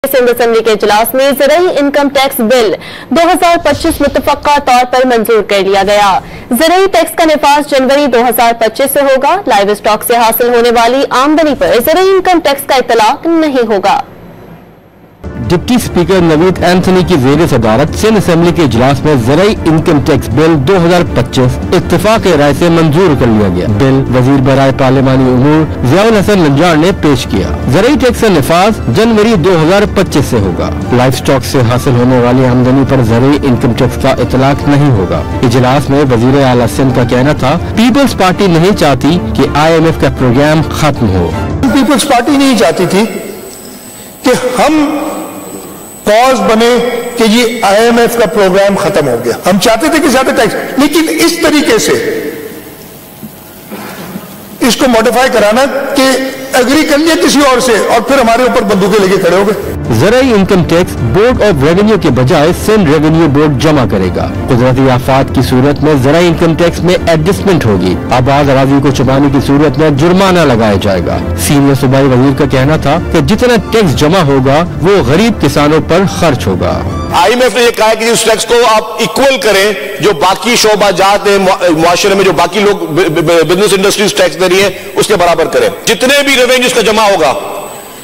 Sindh assembly के इजलास में ज़राई इनकम टैक्स बिल 2025 मुतफ़क्का तौर पर मंजूर कर लिया गया। ज़राई टैक्स का निफाज जनवरी 2025 से होगा। लाइव स्टॉक से हासिल होने वाली आमदनी पर ज़राई इनकम टैक्स का इतलाक नहीं होगा। डिप्टी स्पीकर नवीद एंथनी की ज़ेर सदारत सिंध असेंबली के इजलास में ज़राई इनकम टैक्स बिल 2025 इत्तेफाक राय से मंजूर कर लिया गया। बिल वजीर बराए पार्लिमानी उमूर ज़ियाउल हसन लंजार ने पेश किया। ज़राई टैक्स का निफाज जनवरी 2025 से होगा। लाइव स्टॉक से हासिल होने वाली आमदनी पर ज़राई इनकम टैक्स का इतलाक नहीं होगा। इजलास में वजीर आला सिंध का कहना था, पीपल्स पार्टी नहीं चाहती कि IMF का प्रोग्राम खत्म हो। पीपल्स पार्टी नहीं चाहती थी कि हम कॉज बने कि ये IMF का प्रोग्राम खत्म हो गया। हम चाहते थे कि ज्यादा टैक्स, लेकिन इस तरीके से इसको मॉडिफाई कराना कि एग्री कर लिया किसी और से और फिर हमारे ऊपर बंदूकें लेके खड़े हो गए। ज़राई income tax board of revenue के बजाय सिंध रेवेन्यू बोर्ड जमा करेगा। कुदरती आफात की सूरत में ज़राई इनकम टैक्स में एडजस्टमेंट होगी। आबाद अराजी को छुपाने की सूरत में जुर्माना लगाया जाएगा। सीनियर सूबाई वजीर का कहना था कि जितना टैक्स जमा होगा वो गरीब किसानों पर खर्च होगा। IMF ने यह कहा कि इस टैक्स को आप इक्वल करें, जो बाकी शोबाजात है मुआशरे में, जो बाकी लोग बिजनेस इंडस्ट्रीज टैक्स दे रही है उसके बराबर करें। जितने भी रेवेन्यू इसका जमा होगा,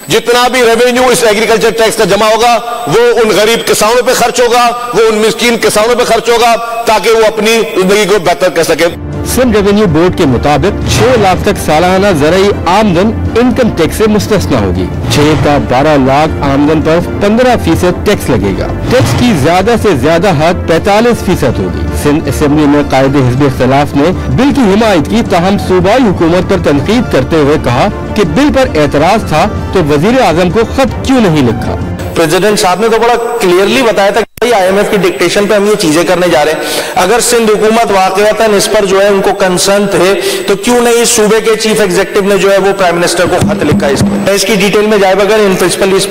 जितना भी रेवेन्यू इस एग्रीकल्चर टैक्स का जमा होगा, वो उन गरीब किसानों पे खर्च होगा, वो उन मिस्कीन किसानों पे खर्च होगा, ताकि वो अपनी जिंदगी को बेहतर कर सके। सिंध रेवेन्यू बोर्ड के मुताबिक 6 लाख तक सालाना ज़राई आमदन इनकम टैक्स से मुस्तस्ना होगी। 6 का 12 लाख आमदन पर 15% टैक्स लगेगा। टैक्स की ज्यादा से ज्यादा हद 45% होगी। सिंध असेंबली में कायदे हिज़्ब इख्तिलाफ ने बिल की हिमायत की, ताहम सूबाई हुकूमत पर तनकीद करते हुए कहा कि बिल पर एतराज था तो वजीर आजम को खत क्यों नहीं लिखा। प्रेसिडेंट साहब ने तो बड़ा क्लियरली बताया था कि IMF की डिक्टेशन पे हम ये चीजें करने जा रहे हैं। अगर सिंध हुकूमत वाकईतन इस पर जो है उनको कंसर्न थे तो क्यों नहीं इस सूबे के चीफ एग्जीक्यूटिव ने जो है वो प्राइम मिनिस्टर को खत लिखा। मैं इसकी डिटेल में जाए बगैर इन प्रिंसिपल इस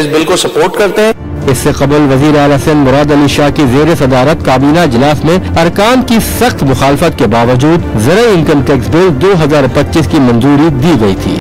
बिल को सपोर्ट करते हैं। इससे कबल वजीर आला सिंध मुराद अली शाह की ज़ेर सदारत काबीना इजलास में अरकान की सख्त मुखालफत के बावजूद ज़राई इनकम टैक्स बिल 2025 की मंजूरी दी गई थी।